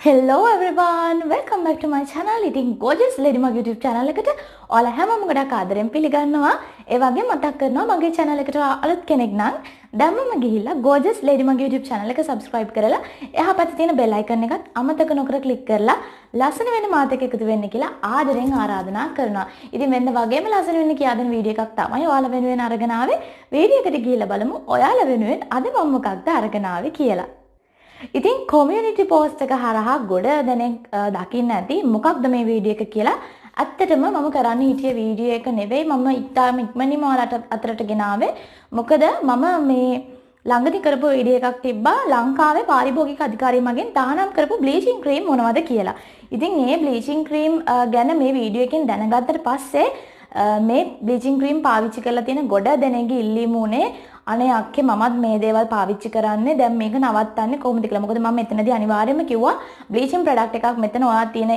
Hello everyone, welcome back to my channel. ඉතින් gorgeous lady mug YouTube channel එකට ඔයාලා හැමෝම ගොඩක් ආදරෙන් පිළිගන්නවා. ඒ වගේම මතක් කරනවා මගේ channel එකට අලුත් කෙනෙක් නම් දැම්මම ගිහිල්ලා gorgeous lady mug YouTube channel එක subscribe කරලා එහා පැත්තේ තියෙන bell icon එකත් අමතක නොකර click කරලා ලස්සන වෙන මාත් එක්ක එකතු වෙන්න කියලා ආදරෙන් ආරාධනා කරනවා. ඉතින් මෙන්න වගේම ලස්සන වෙන්න කියා දෙන වීඩියෝ එකක් තමයි ඔයාලා වෙනුවෙන් අරගෙන ආවේ. වීඩියෝ එකට ගිහිල්ලා බලමු ඔයාලා වෙනුවෙන් අද මම මොකක්ද අරගෙන ආවේ කියලා. ඉතින් community post එක හරහා ගොඩ දෙනෙක් දකින්න ඇති මොකක්ද මේ වීඩියෝ එක කියලා. ඇත්තටම මම කරන්න හිටිය වීඩියෝ එක නෙවෙයි මම ඉතාලම ඉක්මනින්ම ඔයාලට අතරට ගෙනාවේ. මොකද මම මේ ළඟදී කරපු වීඩියෝ එකක් තිබ්බා ලංකාවේ පාරිභෝගික අධිකාරිය මගෙන් තහනම් කරපු bleaching cream මොනවද කියලා. ඉතින් මේ bleaching cream ගැන මේ වීඩියෝ එකෙන් දැනගත්තට පස්සේ මේ bleaching cream පාවිච්චි කරලා තියෙන ගොඩ දෙනෙක්ගේ ඉල්ලීම උනේ අනේ අක්කේ මමත් මේ දේවල් පාවිච්චි කරන්නේ දැන් මේක නවත්තන්නේ කොහොමද කියලා. මොකද මම මෙතනදී අනිවාර්යයෙන්ම කිව්වා bleaching product එකක් මෙතන ඔයා තියෙන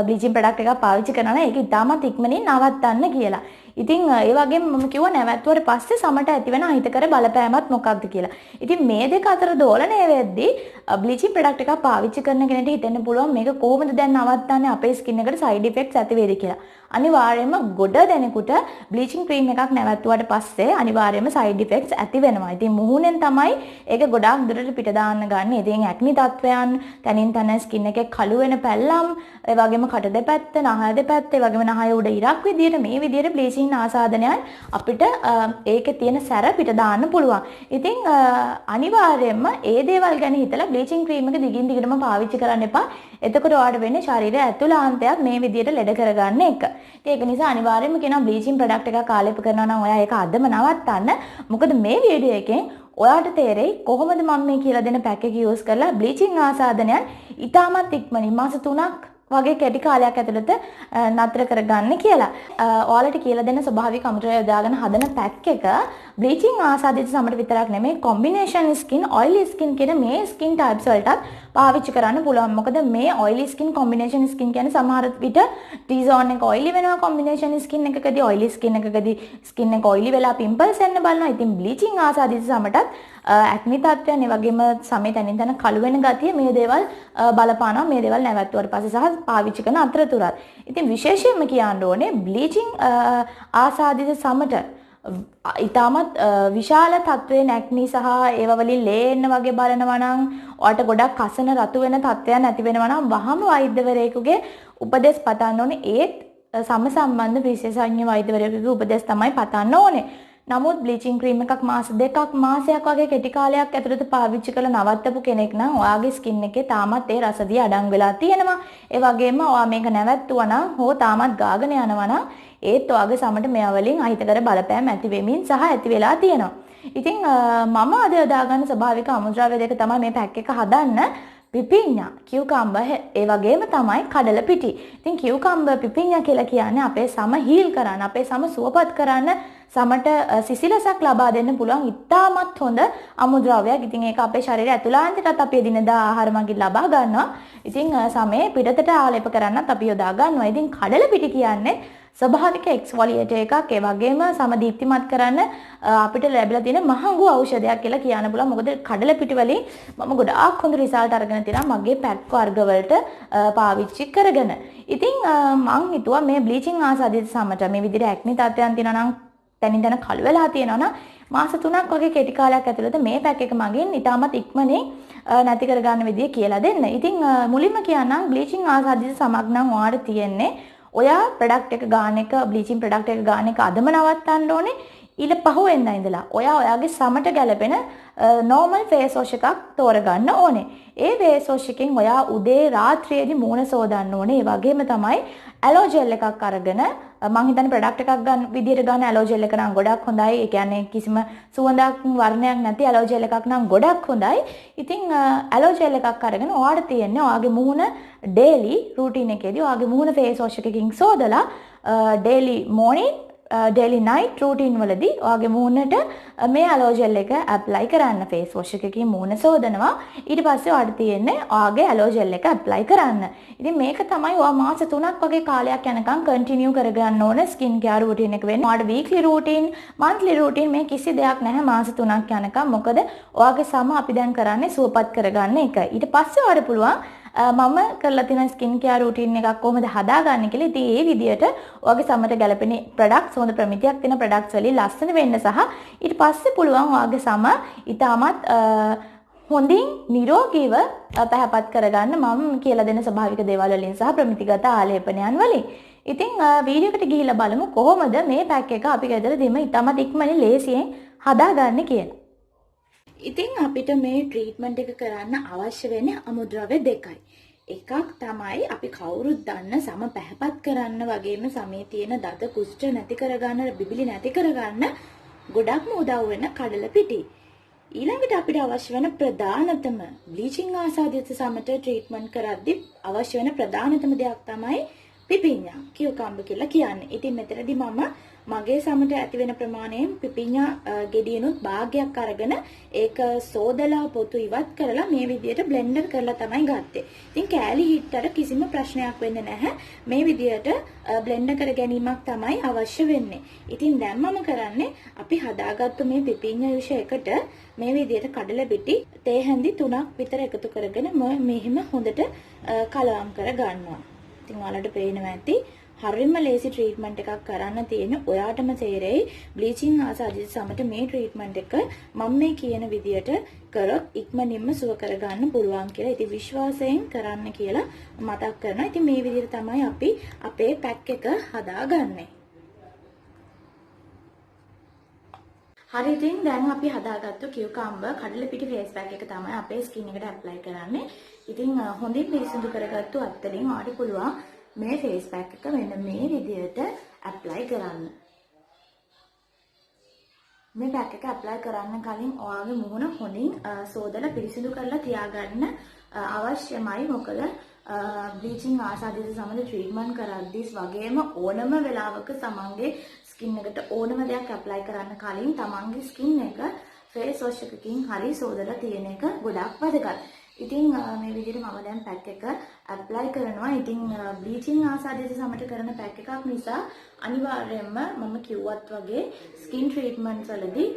bleaching product එකක් පාවිච්චි කරනවා නම් ඒක ඉතාමත් ඉක්මනින් නවත්තන්න කියලා. ඉතින් ඒ වගේම මම කිව්වා නැවැත්තුවට පස්සේ සමට ඇතිවෙන අහිතකර බලපෑමත් මොකක්ද කියලා. ඉතින් මේ දෙක අතර දෝලණය වෙද්දී bleaching product එකක් පාවිච්චි කරන කෙනෙක්ට හිතෙන්න පුළුවන් මේක කොහොමද දැන් නවත්තන්නේ අපේ skin එකට side effects ඇති වේද කියලා. අනිවාර්යයෙන්ම ගොඩ දෙනෙකුට bleaching cream එකක් නැවැත්තුවට පස්සේ අනිවාර්යයෙන්ම side effects ඇති වෙනවා. ඉතින් මුහුණෙන් තමයි ඒක ගොඩාක් දුරට පිට දාන්න ගන්න. ඉතින් acne තත්වයන්, තනින් තන skin එකේ කළු වෙන පැල්ලම්, ඒ වගේම කට දෙපැත්ත, නහය දෙපැත්ත, ඒ වගේම නහය උඩ ඉරක් විදියට මේ විදියට bleaching ආසාදනයන් අපිට ඒකේ තියෙන සැර පිට දාන්න පුළුවන්. ඉතින් අනිවාර්යයෙන්ම ඒ දේවල් ගැන හිතලා bleaching cream එක දිගින් දිගටම පාවිච්චි කරන්න එපා. එතකොට ඔයාලට වෙන්නේ ශරීරය ඇතුළාන්තයක් මේ විදියට ලෙඩ කරගන්න එක. ඒක නිසා අනිවාර්යයෙන්ම කියනවා bleaching product එකක් ආලේප කරනවා නම් ඔයා ඒක අදම නවත්තන්න. මොකද මේ වීඩියෝ එකෙන් ඔයාට තේරෙයි කොහොමද මම මේ කියලා දෙන පැක් එක යූස් කරලා bleaching ආසාදනයන් ඉතාමත් ඉක්මනින් මාස 3ක් වගේ කැටි කාලයක් ඇතුළත නතර කරගන්න කියලා. ඔයාලට කියලා දෙන ස්වභාවික අමුද්‍රව්‍ය යොදාගෙන හදන පැක් එක bleaching ආසාදිත සමට විතරක් නෙමෙයි combination skin, oily skin කියන මේ skin types වලටත් පාවිච්චි කරන්න පුළුවන්. මොකද මේ oily skin, combination skin කියන්නේ සමහර විට T-zone එක oily වෙනවා, combination skin එකකදී oily skin එකකදී skin එක oily වෙලා pimples එන්න බලනවා. ඉතින් bleaching ආසාදිත සමටත් acne තත්ත්වයන් ඒ වගේම සමේ තනින් තන කළු වෙන ගතිය මේ දේවල් බලපානවා. මේ දේවල් නැවැත්තුවට පස්සේ සහ පාවිච්චි කරන අතරතුරත්. ඉතින් විශේෂයෙන්ම කියන්න ඕනේ bleaching ආසාදිත සමට ඉතාමත් විශාල තත්වයේ acne සහ ඒව වලින් ලේන්න වගේ බලනවා නම් ඔයාලට ගොඩක් කසන රතු වෙන තත්ත්වයන් ඇති වෙනවා නම් වහම වෛද්‍යවරයෙකුගේ උපදෙස් පතන්න ඕනේ. ඒත් සම සම්බන්ධ විශේෂඥ වෛද්‍යවරයෙකුගේ උපදෙස් තමයි පතන්න ඕනේ. නමුත් bleaching cream එකක් මාස දෙකක් මාසයක් වගේ කෙටි කාලයක් ඇතුළත පාවිච්චි කරලා නවත්තපු කෙනෙක් නම් ඔයාගේ skin එකේ තාමත් ඒ රසදිය අඩංගු වෙලා තියෙනවා. ඒ වගේම ඔයා මේක නැවැත්තුවා නම් හෝ තාමත් ගාගෙන යනවා නම් ඒත් ඔයාගේ සමට මෙයා වලින් අහිතකර බලපෑම් ඇති වෙමින් සහ ඇති වෙලා තියෙනවා. ඉතින් මම අද යොදාගන්න ස්වභාවික අමුද්‍රව්‍ය දෙක තමයි මේ පැක් එක හදන්න. පිපිඤ්ඤා, කියුකම්බර් ඒ වගේම තමයි කඩල පිටි. ඉතින් කියුකම්බර් පිපිඤ්ඤා කියලා කියන්නේ අපේ සම හීල් කරන්න, අපේ සම සුවපත් කරන්න, සමට සිසිලසක් ලබා දෙන්න පුළුවන් ඉතාමත් හොඳ අමුද්‍රව්‍යයක්. ඉතින් ඒක අපේ ශරීරය ඇතුළාන්තයටත් අපි එදිනෙදා ආහාර මගින් ලබා ගන්නවා. ඉතින් සමේ පිටතට ආලේප කරන්නත් අපි යොදා ගන්නවා. ඉතින් කඩල පිටි කියන්නේ ස්වභාවික එක්ස්ෆොලියේටර් එකක්. ඒ වගේම සම දීප්තිමත් කරන්න අපිට ලැබිලා තියෙන මහඟු ඖෂධයක් කියලා කියන්න පුළුවන්. මොකද කඩල පිටි වලින් මම ගොඩාක් හොඳ රිසල්ට් අරගෙන තියෙනවා මගේ පැක් වර්ග වලට පාවිච්චි කරගෙන. ඉතින් මං හිතුවා මේ bleaching ආසාදිත සමට මේ විදිහට acne තත්ත්වයන් තියෙනවා නම් තනින් තන කළු වෙලා තියෙනවා නම් මාස 3ක් වගේ කෙටි කාලයක් ඇතුළත මේ පැක් එක මගින් ඉතාමත් ඉක්මනින් නැති කරගන්න විදිය කියලා දෙන්න. ඉතින් මුලින්ම කියන්නම් bleaching ආසාදිත සමක් නම් ඔයාලට තියෙන්නේ ඔයා product එක ගන්න එක bleaching product එක ගන්න එක අදම නවත්තන්න ඕනේ. ඊළ පහුවෙන්ද ඉඳලා ඔයාගේ සමට ගැලපෙන normal face wash එකක් තෝරගන්න ඕනේ. ඒ face wash එකෙන් ඔයා උදේ රාත්‍රියේදී මූණ සෝදන්න ඕනේ. ඒ වගේම තමයි aloe gel එකක් අරගෙන මම හිතන්නේ product එකක් ගන්න විදියට ගන්න aloe gel එක නම් ගොඩක් හොඳයි. ඒ කියන්නේ කිසිම සුවඳක් වර්ණයක් නැති aloe gel එකක් නම් ගොඩක් හොඳයි. ඉතින් aloe gel එකක් අරගෙන ඔයාට තියෙන්නේ ඔයාගේ මූණ daily routine එකේදී ඔයාගේ මූණ face wash එකකින් සෝදලා daily morning daily night routine වලදී ඔයාගේ මූණට මේ aloe gel එක apply කරන්න. face wash එකකින් මූණ සෝදනවා. ඊට පස්සේ ඔයාට තියෙන්නේ ඔයාගේ aloe gel එක apply කරන්න. ඉතින් මේක තමයි ඔයා මාස 3ක් වගේ කාලයක් යනකම් continue කරගන්න ඕන skin care routine එක වෙන්නේ. ඔයාට weekly routine, monthly routine මේ කිසි දෙයක් නැහැ මාස 3ක් යනකම්. මොකද ඔයාගේ සම අපි දැන් කරන්නේ සුවපත් කරගන්න එක. ඊට පස්සේ ඔයාට පුළුවන් මම කරලා තියෙන ස්කින් කෙයාර් රූටින් එකක් කොහොමද හදාගන්නේ කියලා. ඉතින් ඒ විදියට ඔයගේ සමට ගැලපෙන ප්‍රොඩක්ට්ස් හොඳ ප්‍රමිතියක් තියෙන ප්‍රොඩක්ට්ස් වලින් ලස්සන වෙන්න සහ ඊට පස්සේ පුළුවන් ඔයගේ සම ඊටමත් හොඳින් නිරෝගීව පැහැපත් කරගන්න මම කියලා දෙන ස්වභාවික දේවල් වලින් සහ ප්‍රමිතිගත ආලේපනයන් වලින්. ඉතින් වීඩියෝ එකට ගිහිල්ලා බලමු කොහොමද මේ පැක් එක අපි ගෙදරදීම ඊටමත් ඉක්මනින් ලේසියෙන් හදාගන්නේ කියලා. ඉතින් අපිට මේ ට්‍රීට්මන්ට් එක කරන්න අවශ්‍ය වෙන්නේ අමුද්‍රව්‍ය දෙකයි. එකක් තමයි අපි කවුරුත් දන්න සම පැහැපත් කරන්න වගේම සමේ තියෙන දත කුෂ්ඨ නැති කරගන්න, බිබිලි නැති කරගන්න ගොඩක්ම උදව් වෙන කඩල පිටි. ඊළඟට අපිට අවශ්‍ය වෙන ප්‍රධානතම බ්ලීචිංగ్ ආසාදිත සමට ට්‍රීට්මන්ට් කරද්දී අවශ්‍ය වෙන ප්‍රධානතම දෙයක් තමයි පිපිඤ්ඤා කියුකම්බ කියලා කියන්නේ. ඉතින් මෙතනදී මම මගේ සමට ඇති වෙන ප්‍රමාණයෙන් පිපිඤ්ඤා ගෙඩියනොත් භාගයක් අරගෙන ඒක සෝදලා පොතු ඉවත් කරලා මේ විදියට බ්ලෙන්ඩර් කරලා තමයි ගත්තේ. ඉතින් කෑලි හිටතර කිසිම ප්‍රශ්නයක් වෙන්නේ නැහැ. මේ විදියට බ්ලෙන්ඩර් කර ගැනීමක් තමයි අවශ්‍ය වෙන්නේ. ඉතින් දැන් මම කරන්නේ අපි හදාගත්තු මේ පිපිඤ්ඤා යුෂ එකට මේ විදියට කඩල පිටි තේ හැඳි 3ක් විතර එකතු කරගෙන මෙහෙම හොඳට කලවම් කර ගන්නවා. ඉතින් ඔයාලට පේනවා ඇති හරියම ලේසි ට්‍රීට්මන්ට් එකක් කරන්න තියෙන ඔයාටම තේරෙයි බ්ලීචිං ආසාදිත සමට මේ ට්‍රීට්මන්ට් එක මම මේ කියන විදියට කරොත් ඉක්මනින්ම සුව කරගන්න පුළුවන් කියලා. ඉතින් විශ්වාසයෙන් කරන්න කියලා මතක් කරනවා. ඉතින් මේ විදියට තමයි අපි අපේ පැක් එක හදාගන්නේ. හරි ඉතින් දැන් අපි හදාගත්තු කියුකම්බර් කඩල පිටි ෆේස් පැක් එක තමයි අපේ ස්කින් එකට ඇප්ලයි කරන්නේ. ඉතින් හොඳින් පිරිසිදු කරගත්තු අත්වලින් ඔයාලට පුළුවන් මේ ෆේස් පැක් එක මෙන්න මේ විදිහට ඇප්ලයි කරන්න. මේ පැක් එක ඇප්ලයි කරන්න කලින් ඔයාගේ මුහුණ හොඳින් සෝදලා පිරිසිදු කරලා තියාගන්න අවශ්‍යමයි. මොකද බ්ලීචිං ආසාදිත සමග ට්‍රීට්මන්ට් කරද්දී වගේම ඕනම වෙලාවක සමන්ගේ ස්කින් එකට ඕනම දෙයක් ඇප්ලයි කරන්න කලින් තමන්ගේ ස්කින් එක ෆේස් වොෂ් එකකින් හරි සෝදලා තියෙන එක ගොඩක් වැදගත්. ඉතින් මේ විදිහට මම දැන් පැක් එක ඇප්ලයි කරනවා. ඉතින් බ්ලීචිං ආසාදිත සමට කරන පැක් එකක් නිසා අනිවාර්යයෙන්ම මම කිව්වත් වගේ ස්කින් ට්‍රීට්මන්ට්ස් වලදී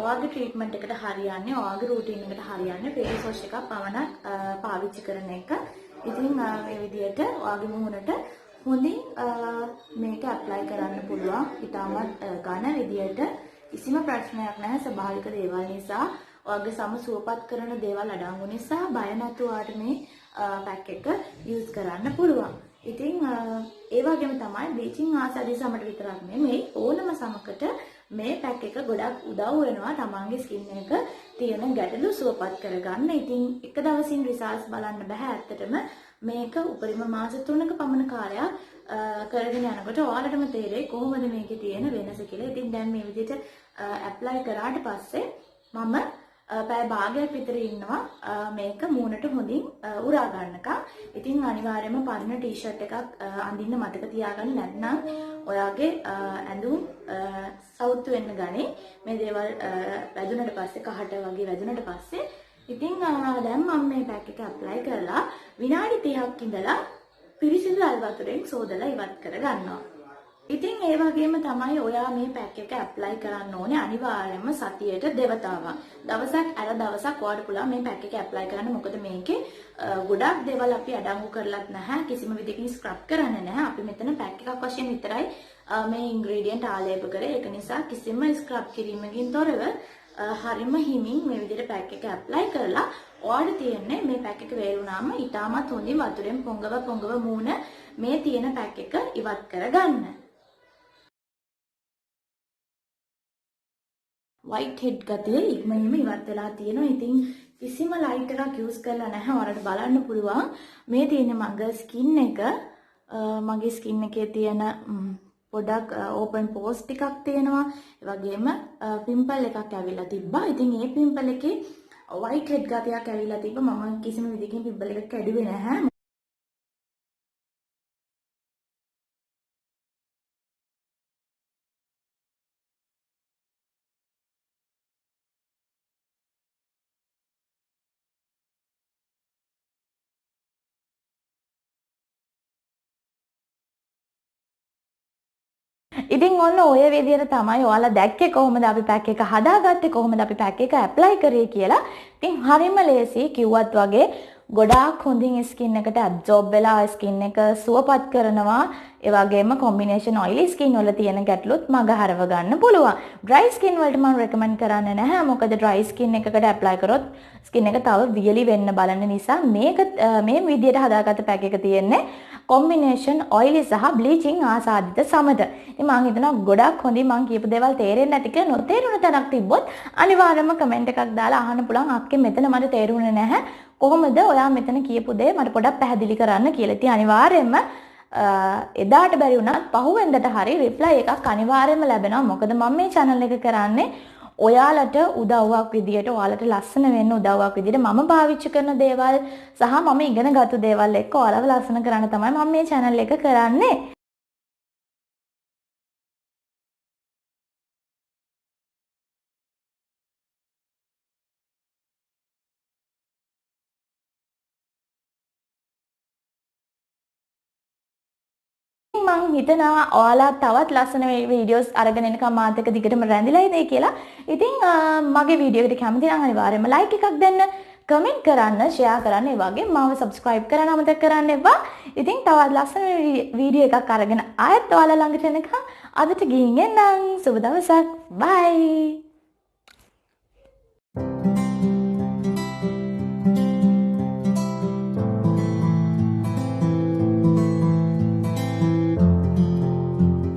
ඔයාගේ ට්‍රීට්මන්ට් එකට හරියන්නේ ඔයාගේ රූටින් එකට හරියන්නේ ෆේස් වොෂ් එකක් පමණක් පාවිච්චි කරන එක. ඉතින් මේ විදිහට ඔයාගේ මුහුණට හොඳින් මේක ඇප්ලයි කරන්න පුළුවන්. ඊටමත් ඝන විදියට කිසිම ප්‍රශ්නයක් නැහැ. ස්වභාවික දේවල් නිසා ඔයාගේ සම සුවපත් කරන දේවල් අඩංගු නිසා බය නැතුව ඔයාට මේ පැක් එක යූස් කරන්න පුළුවන්. ඉතින් ඒ වගේම තමයි බ්ලීචිං ආසාදිත සමට විතරක් නෙමෙයි ඕනම සමකට මේ පැක් එක ගොඩක් උදව් වෙනවා තමන්ගේ ස්කින් එක තියෙන ගැටලු සුවපත් කරගන්න. ඉතින් එක දවසින් රිසල්ට්ස් බලන්න බෑ. ඇත්තටම මේක උපරිම මාස 3ක පමණ කාලයක් කරගෙන යනකොට ඔයාලටම තේරෙයි කොහොමද මේකේ තියෙන වෙනස කියලා. ඉතින් දැන් මේ විදිහට ඇප්ලයි කරාට පස්සේ මම පැය භාගයක් විතර ඉන්නවා මේක මූණට හොඳින් උරා ගන්නකම්. ඉතින් අනිවාර්යයෙන්ම පරණ ටී-ෂර්ට් එකක් අඳින්න මතක තියාගන්න. නැත්නම් ඔයාගේ ඇඳුම් සවුත් වෙන්න ගන්නේ. මේ දේවල් වැදුනට පස්සේ කහට වගේ වැදුනට පස්සේ ඉතින් දැන් මම මේ පැක් එක ඇප්ලයි කරලා විනාඩි 30ක් ඉඳලා පිරිසිදු අල් වතුරෙන් සෝදලා ඉවත් කර ගන්නවා. ඉතින් ඒ වගේම තමයි ඔයා මේ පැක් එක ඇප්ලයි කරන්න ඕනේ අනිවාර්යයෙන්ම සතියේට දෙවතාවක්. දවසක් අර දවසක් ඔයාලට පුළුවන් මේ පැක් එක ඇප්ලයි කරන්න. මොකද මේකේ ගොඩක් දේවල් අපි අඩංගු කරලත් නැහැ. කිසිම විදිහකින් ස්ක්‍රබ් කරන්නේ නැහැ. අපි මෙතන පැක් එකක් වශයෙන් විතරයි මේ ඉන්ග්‍රීඩියන්ට් ආලේප කරේ. ඒක නිසා කිසිම ස්ක්‍රබ් කිරීමකින් තොරව හරිම හිමින් මේ විදිහට පැක් එක ඇප්ලයි කරලා ඔයාලට තියෙන්නේ මේ පැක් එක වේලුනාම ඊටමත් හොඳින් වතුරෙන් පොඟව මූණ මේ තියෙන පැක් එක ඉවත් කරගන්න. white head ගතිය ඉක්මනින්ම ඉවත් වෙලා තියෙනවා. ඉතින් කිසිම ලයිට් එකක් යූස් කරලා නැහැ. ඔයාලට බලන්න පුළුවන් මේ තියෙන මගේ ස්කින් එක මගේ ස්කින් එකේ තියෙන පොඩක් ඕපන් පෝස් ටිකක් තියෙනවා. ඒ වගේම පිම්පල් එකක් ඇවිල්ලා තිබ්බා. ඉතින් මේ පිම්පල් එකේ white head ගතියක් ඇවිල්ලා තිබ්බා. මම කිසිම විදිහකින් පිම්පල් එකක් කැඩුවේ නැහැ. ඉතින් ඔන්න ඔය විදිහට තමයි ඔයාලා දැක්කේ කොහොමද අපි පැක් එක හදාගත්තේ කොහොමද අපි පැක් එක ඇප්ලයි කරේ කියලා. ඉතින් හරියම ලේසි කිව්වත් වගේ ගොඩාක් හොඳින් ස්කින් එකට ඇබ්සෝබ් වෙලා ස්කින් එක සුවපත් කරනවා. ඒ වගේම කොම්බිනේෂන් ඔයිලි ස්කින් වල තියෙන ගැටලුත් මග හරව ගන්න පුළුවන්. ඩ්‍රයි ස්කින් වලට මම රෙකමන්ඩ් කරන්නේ නැහැ. මොකද ඩ්‍රයි ස්කින් එකකට ඇප්ලයි කරොත් ස්කින් එක තව වියලි වෙන්න බලන නිසා මේ විදියට හදාගත්ත පැක් එක තියෙන්නේ කොම්බිනේෂන් ඔයිලි සහ බ්ලීචිං ආසාදිත සමට. ඉතින් මම හිතනවා ගොඩක් හොඳින් මම කියපු දේවල් තේරෙන්නේ නැති කියලා නොතේරුණ තැනක් තිබ්බොත් අනිවාර්යයෙන්ම කමෙන්ට් එකක් දාලා අහන්න පුළුවන්. අක්කේ මෙතන මට තේරුණේ නැහැ. කොහොමද ඔයා මෙතන කියපු දේ මට පොඩ්ඩක් පැහැදිලි කරන්න කියලා. ඉතින් අනිවාර්යයෙන්ම එදාට බැරි වුණත් පහුවෙන්දට හරි රිප්ලයි එකක් අනිවාර්යයෙන්ම ලැබෙනවා. මොකද මම මේ channel එක කරන්නේ ඔයාලට උදව්වක් විදියට, ඔයාලට ලස්සන වෙන්න උදව්වක් විදියට මම පාවිච්චි කරන දේවල් සහ මම ඉගෙනගත්තු දේවල් එක්ක ඔයාලව ලස්සන කරන්න තමයි මම මේ channel එක කරන්නේ. මං හිතනවා ඔයාලා තවත් ලස්සන වීඩියෝස් අරගෙන එනකම් මාත් එක්ක දිගටම රැඳිලා ඉඳී කියලා. ඉතින් මගේ වීඩියෝ එකට කැමති නම් අනිවාර්යයෙන්ම ලයික් එකක් දෙන්න, කමෙන්ට් කරන්න, ෂෙයා කරන්න, ඒ වගේම මාව සබ්ස්ක්‍රයිබ් කරන්න අමතක කරන්න එපා. ඉතින් තවත් ලස්සන වීඩියෝ එකක් අරගෙන ආයෙත් ඔයාලා ළඟට එනකම් අදට ගිහින් එන්නම්. සුබ දවසක්. බයි.